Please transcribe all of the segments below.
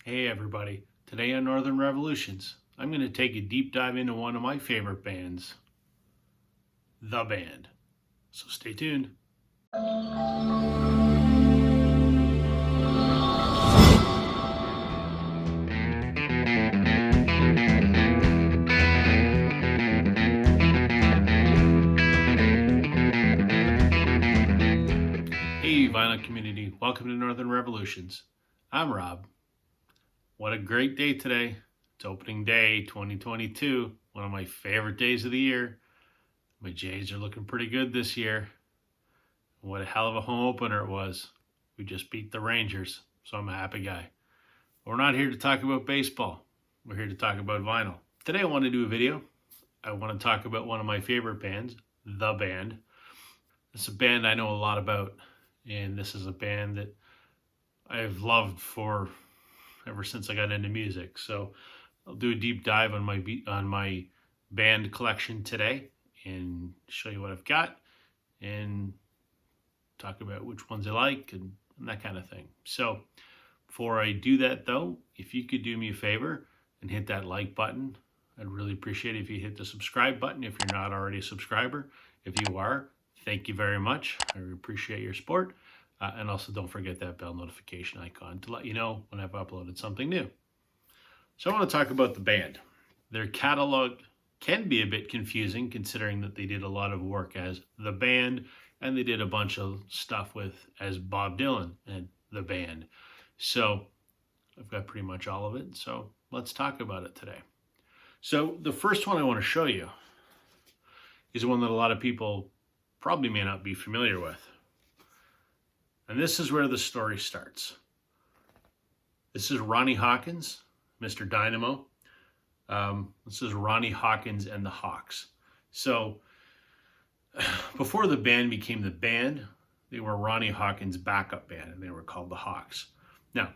Hey everybody, today on Northern Revolutions, I'm going to take a deep dive into one of my favorite bands, The Band. So stay tuned. Hey vinyl community, welcome to Northern Revolutions. I'm Rob. What a great day today. It's opening day 2022, one of my favorite days of the year. My Jays are looking pretty good this year. What a hell of a home opener it was. We just beat the Rangers, so I'm a happy guy. We're not here to talk about baseball. We're here to talk about vinyl. Today I want to do a video. I want to talk about one of my favorite bands, The Band. It's a band I know a lot about, and this is a band that I've loved for ever since I got into music. So I'll do a deep dive on my band collection today and show you what I've got and talk about which ones I like and that kind of thing. So before I do that though, if you could do me a favor and hit that like button, I'd really appreciate it if you hit the subscribe button if you're not already a subscriber. If you are, thank you very much. I appreciate your support. And also don't forget that bell notification icon to let you know when I've uploaded something new. So I want to talk about the band. Their catalog can be a bit confusing considering that they did a lot of work as The Band and they did a bunch of stuff as Bob Dylan and The Band. So I've got pretty much all of it. So let's talk about it today. So the first one I want to show you is one that a lot of people probably may not be familiar with. And this is where the story starts. This is Ronnie Hawkins, Mr. Dynamo. This is Ronnie Hawkins and the Hawks. So before the band became the band, they were Ronnie Hawkins' backup band, and they were called the Hawks. Now,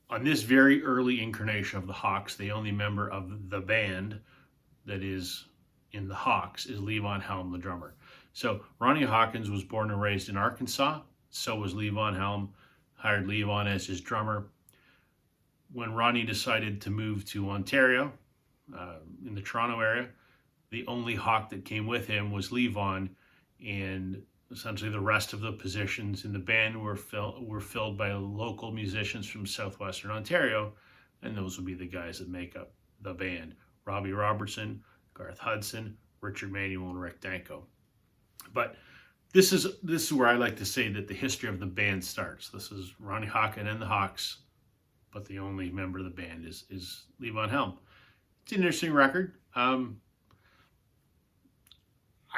on this very early incarnation of the Hawks, the only member of the band that is in the Hawks is Levon Helm, the drummer. So Ronnie Hawkins was born and raised in Arkansas. So was Levon Helm, hired Levon as his drummer. When Ronnie decided to move to Ontario, in the Toronto area, the only Hawk that came with him was Levon, and essentially the rest of the positions in the band were filled by local musicians from southwestern Ontario, and those would be the guys that make up the band. Robbie Robertson, Garth Hudson, Richard Manuel, and Rick Danko. But this is where I like to say that the history of the band starts. This is Ronnie Hawkins and the Hawks, but the only member of the band is Levon Helm. It's an interesting record. I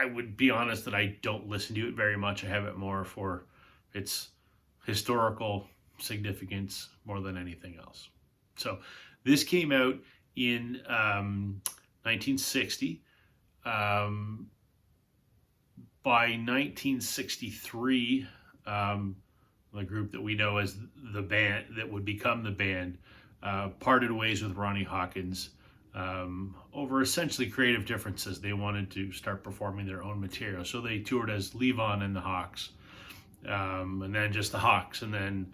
would be honest that I don't listen to it very much. I have it more for its historical significance more than anything else. So this came out in 1960. By 1963, the group that we know as the band, that would become the band, parted ways with Ronnie Hawkins over essentially creative differences. They wanted to start performing their own material. So they toured as Levon and the Hawks, and then just the Hawks, and then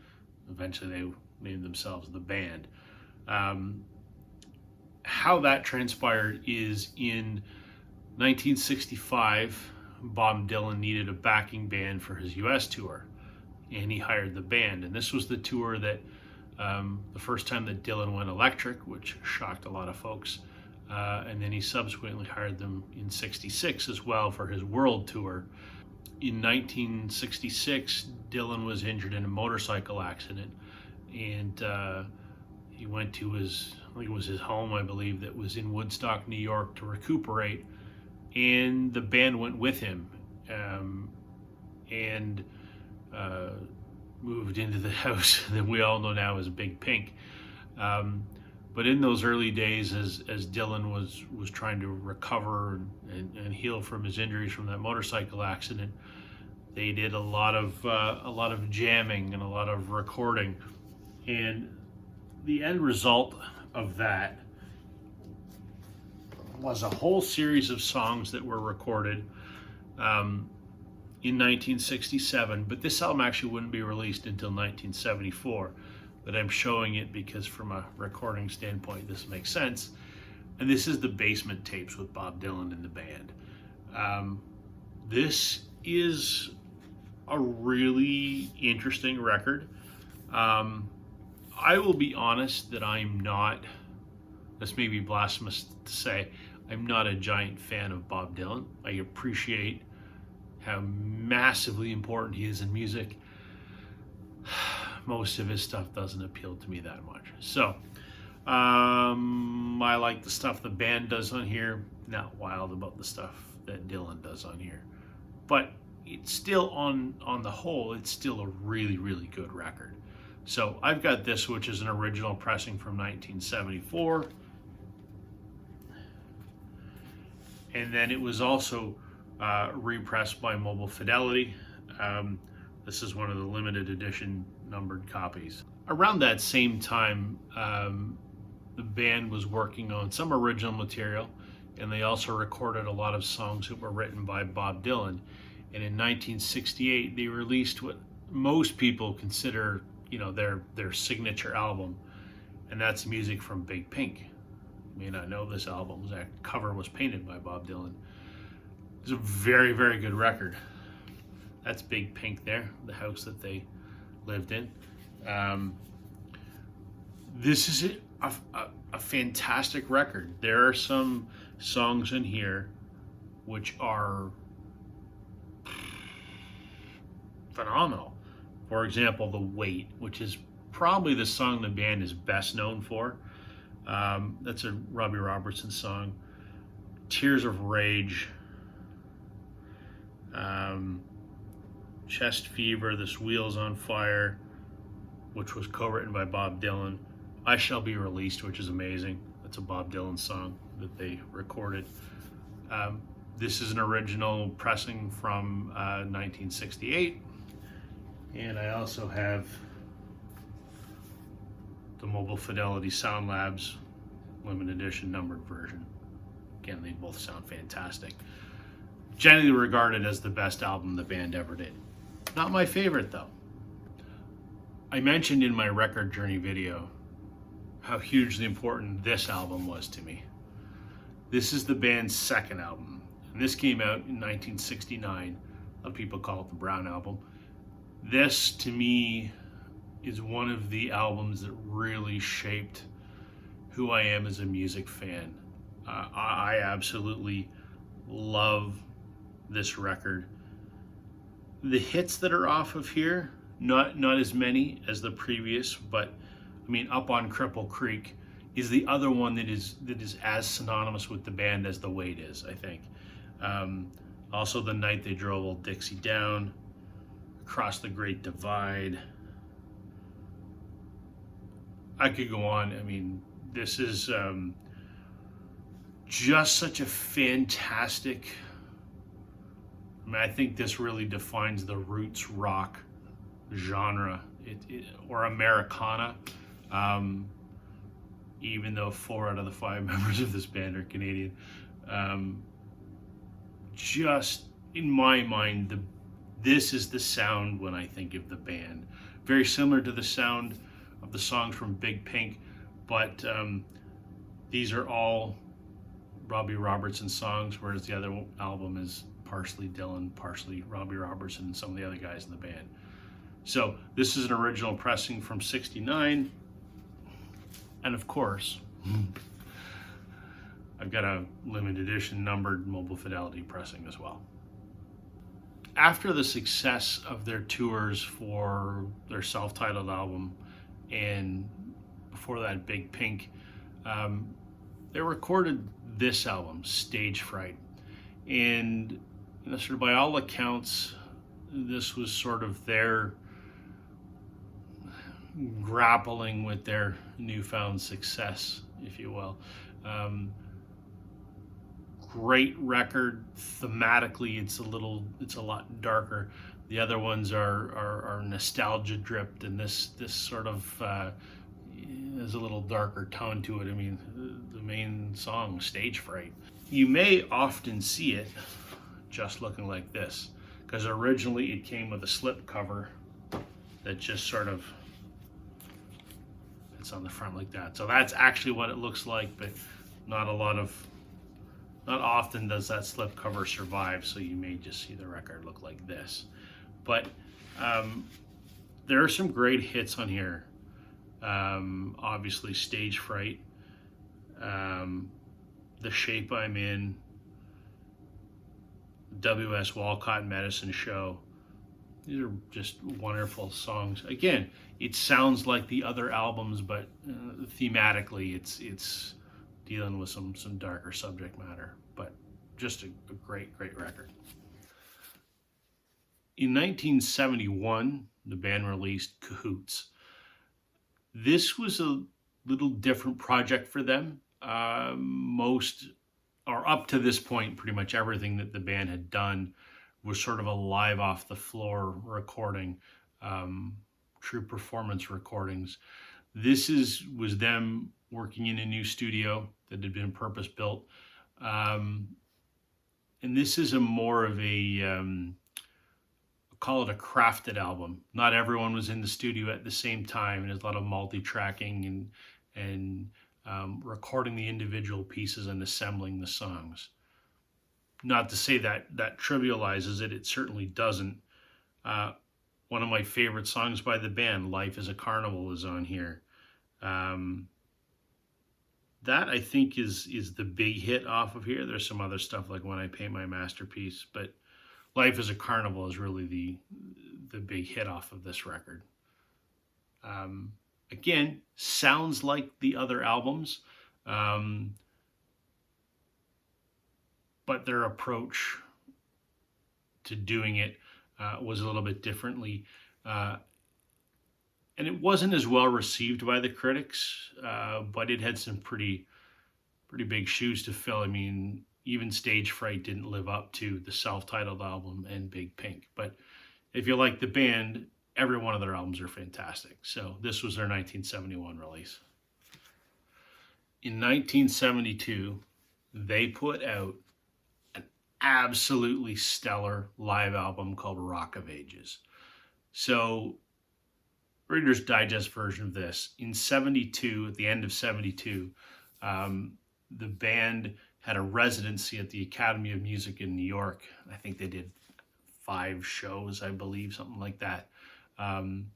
eventually they named themselves the band. How that transpired is in 1965, Bob Dylan needed a backing band for his US tour, and he hired the band. And this was the tour that the first time that Dylan went electric, which shocked a lot of folks. And then he subsequently hired them in 66 as well for his world tour. In 1966, Dylan was injured in a motorcycle accident, and he went to his home, I believe, that was in Woodstock, New York, to recuperate. And the band went with him and moved into the house that we all know now as Big Pink. But in those early days, as Dylan was trying to recover and heal from his injuries from that motorcycle accident, they did a lot of jamming and a lot of recording. And the end result of that was a whole series of songs that were recorded in 1967, but this album actually wouldn't be released until 1974. but I'm showing it because from a recording standpoint, this makes sense. And this is the Basement Tapes with Bob Dylan and the band. This is a really interesting record. I will be honest that I'm not, this may be blasphemous to say, I'm not a giant fan of Bob Dylan. I appreciate how massively important he is in music. Most of his stuff doesn't appeal to me that much. So, I like the stuff the band does on here. Not wild about the stuff that Dylan does on here. But it's still, on the whole, it's still a really, really good record. So I've got this, which is an original pressing from 1974. And then it was also repressed by Mobile Fidelity. This is one of the limited edition numbered copies. Around that same time, the band was working on some original material, and they also recorded a lot of songs that were written by Bob Dylan. And in 1968, they released what most people consider, their signature album, and that's Music from Big Pink. You may not know this album. That cover was painted by Bob Dylan. It's a very, very good record. That's Big Pink there, the house that they lived in. This is a fantastic record. There are some songs in here which are phenomenal. For example, The Weight, which is probably the song the band is best known for. That's a Robbie Robertson song. Tears of Rage, Chest Fever, This Wheel's on Fire, which was co-written by Bob Dylan. I Shall Be Released, which is amazing. That's a Bob Dylan song that they recorded. This is an original pressing from 1968. And I also have the Mobile Fidelity Sound Labs limited edition numbered version. Again, they both sound fantastic. Generally regarded as the best album the band ever did. Not my favorite though. I mentioned in my record journey video how hugely important this album was to me. This is the band's second album, and this came out in 1969. A lot of people call it the Brown Album. This, to me, is one of the albums that really shaped who I am as a music fan. I absolutely love this record. The hits that are off of here, not as many as the previous, but I mean, Up on Cripple Creek is the other one that is as synonymous with the band as The Weight is, I think. Also, The Night They Drove Old Dixie Down, Across the Great Divide. I could go on. I mean, this is just such a fantastic, I think this really defines the roots rock genre, or Americana, even though 4 out of the 5 members of this band are Canadian. Just in my mind, this is the sound when I think of the band. Very similar to the sound of the songs from Big Pink, but these are all Robbie Robertson songs, whereas the other album is partially Dylan, partially Robbie Robertson, and some of the other guys in the band. So this is an original pressing from '69, and of course, I've got a limited edition numbered Mobile Fidelity pressing as well. After the success of their tours for their self-titled album, and before that Big Pink, they recorded this album, Stage Fright. And sort of by all accounts, this was sort of their grappling with their newfound success, if you will. Great record. Thematically, it's a lot darker. The other ones are nostalgia dripped, and this sort of has a little darker tone to it. I mean, the main song, Stage Fright, you may often see it just looking like this, because originally it came with a slip cover that just sort of it's on the front like that. So that's actually what it looks like, but not often does that slip cover survive, so you may just see the record look like this. But there are some great hits on here. Obviously Stage Fright, The Shape I'm In, W.S. Walcott Medicine Show. These are just wonderful songs. Again, it sounds like the other albums, but thematically it's dealing with some darker subject matter, but just a great record. In 1971, the band released Cahoots. This was a little different project for them. Most, or up to this point, pretty much everything that the band had done was sort of a live off the floor recording, true performance recordings. This was them working in a new studio that had been purpose built. And this is a more of a, call it a crafted album. Not everyone was in the studio at the same time, and there's a lot of multi-tracking and recording the individual pieces and assembling the songs. Not to say that trivializes it, it certainly doesn't. One of my favorite songs by the band, Life is a Carnival, is on here. That I think is the big hit off of here. There's some other stuff like When I Paint My Masterpiece, but Life is a Carnival is really the big hit off of this record. Again, sounds like the other albums, but their approach to doing it was a little bit differently. And it wasn't as well received by the critics, but it had some pretty big shoes to fill. I mean, even Stage Fright didn't live up to the self-titled album and Big Pink. But if you like the band, every one of their albums are fantastic. So this was their 1971 release. In 1972, they put out an absolutely stellar live album called Rock of Ages. So, Reader's Digest version of this, in 72, at the end of 72, the band had a residency at the Academy of Music in New York. I think they did 5 shows, I believe, something like that. And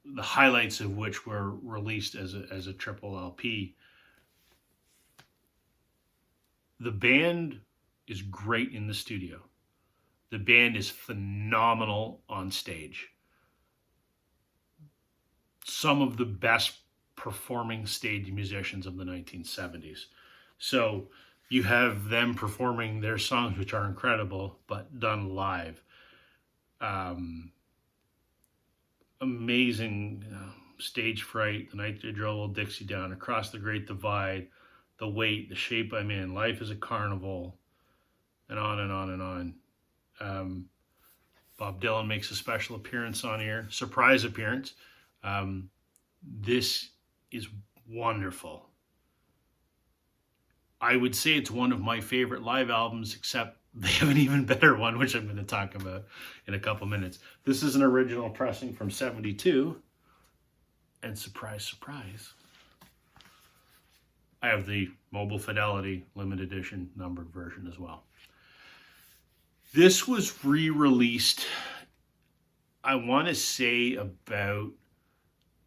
the highlights of which were released as a triple LP. The band is great in the studio. The band is phenomenal on stage. Some of the best performing stage musicians of the 1970s. So you have them performing their songs, which are incredible, but done live. Amazing Stage Fright, The Night They Drove Old Dixie Down, Across the Great Divide, The Wait, The Shape I'm In, Life is a Carnival, and on and on and on. Bob Dylan makes a special appearance on here, surprise appearance. This is wonderful. I would say it's one of my favorite live albums, except they have an even better one, which I'm going to talk about in a couple minutes. This is an original pressing from 72, and surprise, surprise, I have the Mobile Fidelity limited edition numbered version as well. This was re-released, I want to say about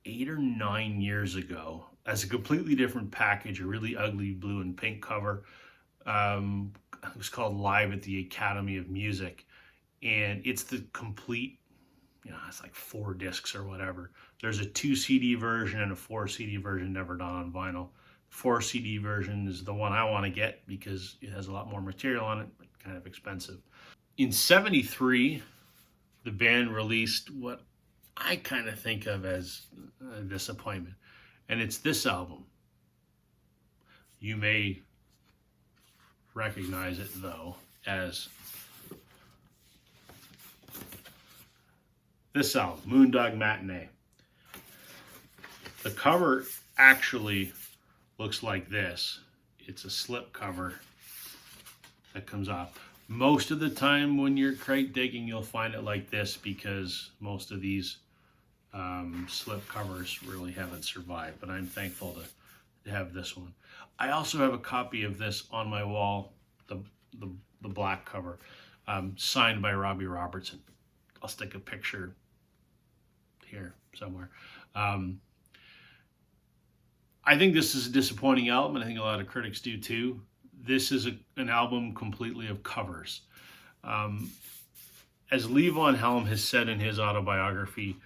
8 or 9 years ago as a completely different package, a really ugly blue and pink cover. It was called Live at the Academy of Music, and it's the complete, it's like 4 discs or whatever. There's a 2 CD version and a 4 CD version never done on vinyl. 4 CD version is the one I want to get because it has a lot more material on it, but kind of expensive. In 73, the band released what I kind of think of as a disappointment, and it's this album. You may recognize it, though, as this album, Moondog Matinee. The cover actually looks like this. It's a slip cover that comes off. Most of the time when you're crate digging, you'll find it like this because most of these Slip covers really haven't survived, but I'm thankful to have this one. I also have a copy of this on my wall, the, the, the black cover, signed by Robbie Robertson. I'll stick a picture here somewhere. I think this is a disappointing album, and I think a lot of critics do too. This is an album completely of covers. As Levon Helm has said in his autobiography,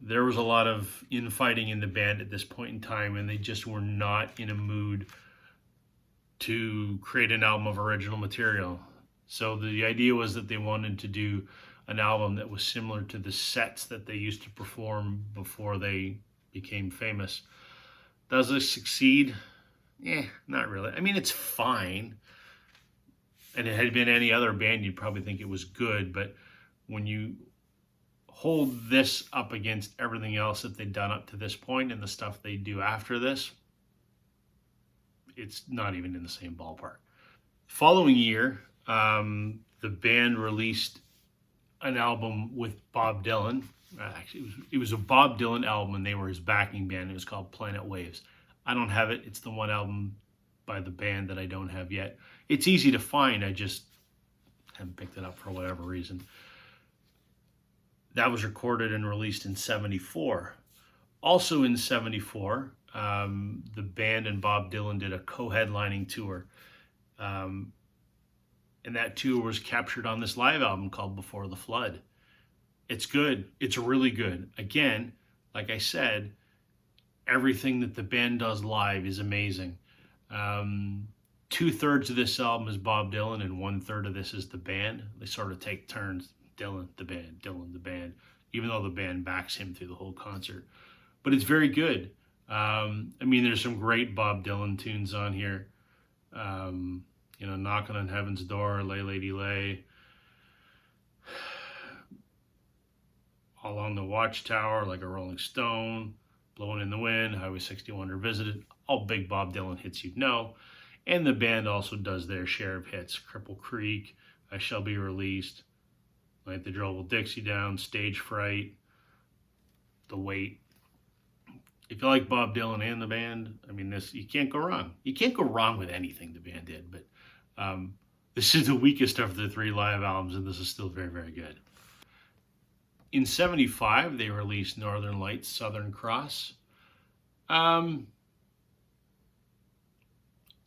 there was a lot of infighting in the band at this point in time, and they just were not in a mood to create an album of original material. So the idea was that they wanted to do an album that was similar to the sets that they used to perform before they became famous. Does this succeed? Not really. I mean, it's fine. And it had been any other band, you'd probably think it was good. But when you hold this up against everything else that they've done up to this point and the stuff they do after this, it's not even in the same ballpark. Following year, the band released an album with Bob Dylan. Actually, it was a Bob Dylan album, and they were his backing band. It was called Planet Waves. I don't have it. It's the one album by the band that I don't have yet. It's easy to find. I just haven't picked it up for whatever reason. That was recorded and released in 74. Also in 74, the band and Bob Dylan did a co-headlining tour. And that tour was captured on this live album called Before the Flood. It's good. It's really good. Again, like I said, everything that the band does live is amazing. 2/3 of this album is Bob Dylan, and 1/3 of this is the band. They sort of take turns. Dylan, the band, Dylan, the band, even though the band backs him through the whole concert. But it's very good. I mean, there's some great Bob Dylan tunes on here. Knocking on Heaven's Door, Lay Lady Lay, All on the Watchtower, Like a Rolling Stone, Blowing in the Wind, Highway 61 Revisited, all big Bob Dylan hits you'd know. And the band also does their share of hits. Cripple Creek, I Shall Be Released, Light the Drove Dixie Down, Stage Fright, The Wait. If you like Bob Dylan and the band, I mean, this, you can't go wrong. You can't go wrong with anything the band did, but this is the weakest of the 3 live albums, and this is still very, very good. In 75, they released Northern Lights, Southern Cross. Not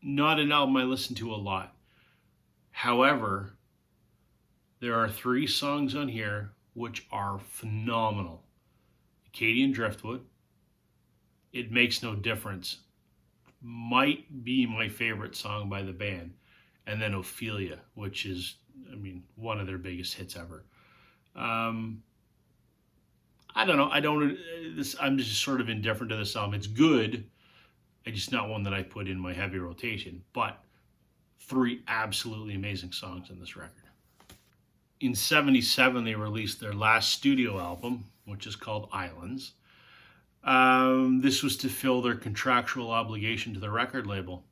an album I listen to a lot. However, there are 3 songs on here which are phenomenal. Acadian Driftwood, It Makes No Difference, might be my favorite song by the band. And then Ophelia, which is, I mean, one of their biggest hits ever. I don't know. I'm just sort of indifferent to this album. It's good. It's just not one that I put in my heavy rotation. But 3 absolutely amazing songs in this record. In 77, they released their last studio album, which is called Islands. This was to fill their contractual obligation to the record label.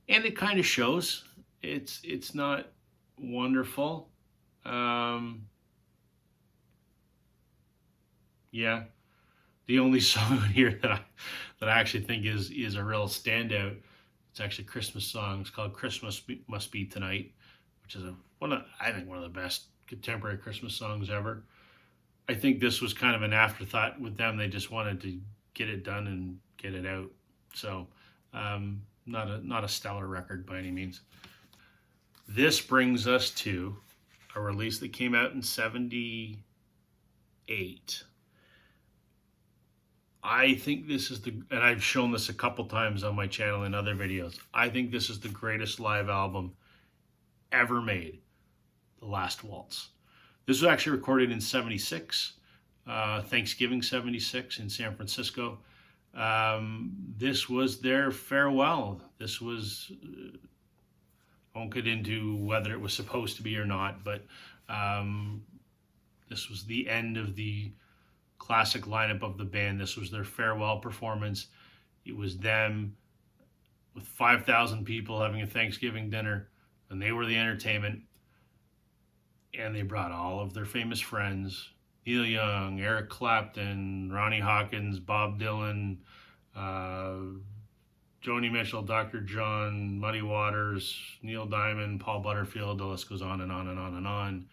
And it kind of shows. It's not wonderful. Yeah, the only song here that I actually think is a real standout. It's actually a Christmas song. It's called "Christmas Must Be Tonight," which is I think one of the best contemporary Christmas songs ever. I think this was kind of an afterthought with them. They just wanted to get it done and get it out. So, not a stellar record by any means. This brings us to a release that came out in 78. I think this is and I've shown this a couple times on my channel in other videos. I think this is the greatest live album ever made, The Last Waltz. This was actually recorded in 76, Thanksgiving 76 in San Francisco. This was their farewell. This was, I won't get into whether it was supposed to be or not, but this was the end of the classic lineup of the band. This was their farewell performance. It was them with 5,000 people having a Thanksgiving dinner, and they were the entertainment. And they brought all of their famous friends, Neil Young, Eric Clapton, Ronnie Hawkins, Bob Dylan, Joni Mitchell, Dr. John, Muddy Waters, Neil Diamond, Paul Butterfield. The list goes on and on and on and on.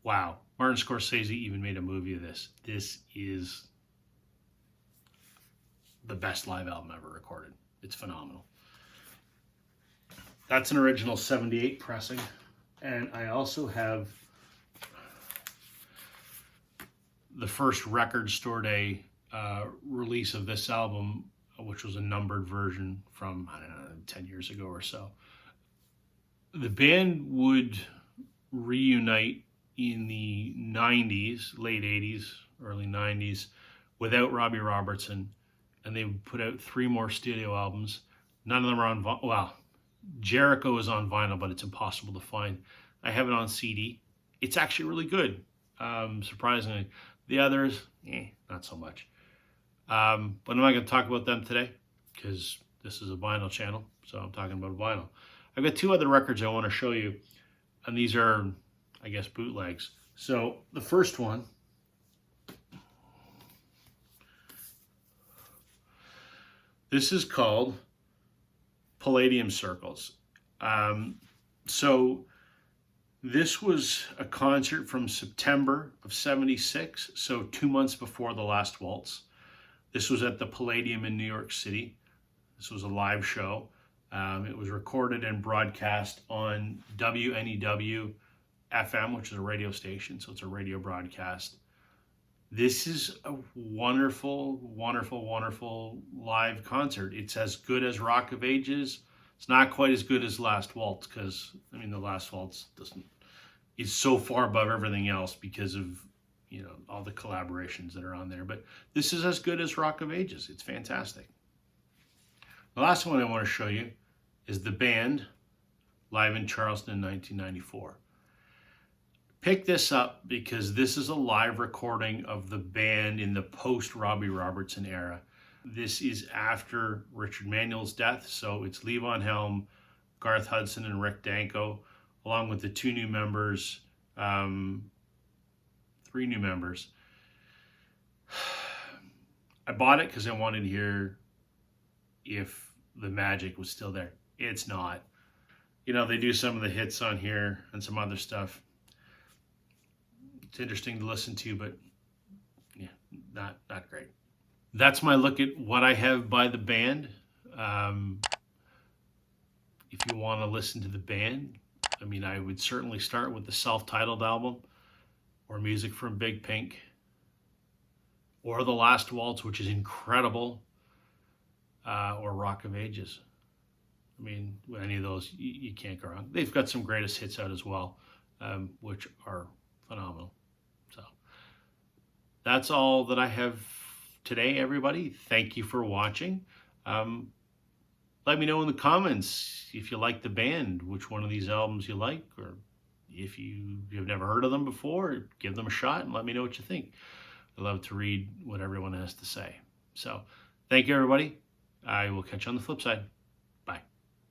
Wow. Martin Scorsese even made a movie of this. This is the best live album ever recorded. It's phenomenal. That's an original 78 pressing. And I also have the first Record Store Day release of this album, which was a numbered version from, I don't know, 10 years ago or so. The band would reunite in the 90s, late 80s, early 90s, without Robbie Robertson, and they would put out 3 more studio albums. None of them are on vinyl. Well, Jericho is on vinyl, but it's impossible to find. I have it on CD. It's actually really good, surprisingly. The others, not so much. But I'm not going to talk about them today because this is a vinyl channel, so I'm talking about vinyl. I've got 2 other records I want to show you, and these are, I guess, bootlegs. So the first one, this is called Palladium Circles. So this was a concert from September of '76, so 2 months before the Last Waltz. This was at the Palladium in New York City. This was a live show. It was recorded and broadcast on WNEW FM, which is a radio station, so it's a radio broadcast. This is a wonderful, wonderful, wonderful live concert. It's as good as Rock of Ages. It's not quite as good as Last Waltz because, I mean, the Last Waltz is so far above everything else because of, you know, all the collaborations that are on there. But this is as good as Rock of Ages. It's fantastic. The last one I want to show you is the band live in Charleston in 1994. Pick this up because this is a live recording of the band in the post-Robbie Robertson era. This is after Richard Manuel's death, so it's Levon Helm, Garth Hudson, and Rick Danko, along with the 2 new members, 3 new members. I bought it because I wanted to hear if the magic was still there. It's not. You know, they do some of the hits on here and some other stuff. It's interesting to listen to, but yeah, not great. That's my look at what I have by the band. If you want to listen to the band, I mean, I would certainly start with the self-titled album, or Music from Big Pink, or The Last Waltz, which is incredible, or Rock of Ages. I mean, with any of those, you can't go wrong. They've got some greatest hits out as well, which are phenomenal. So that's all that I have today, everybody. Thank you for watching. Let me know in the comments if you like the band, which one of these albums you like, or if you've never heard of them before, give them a shot and let me know what you think. I love to read what everyone has to say. So thank you, everybody. I will catch you on the flip side.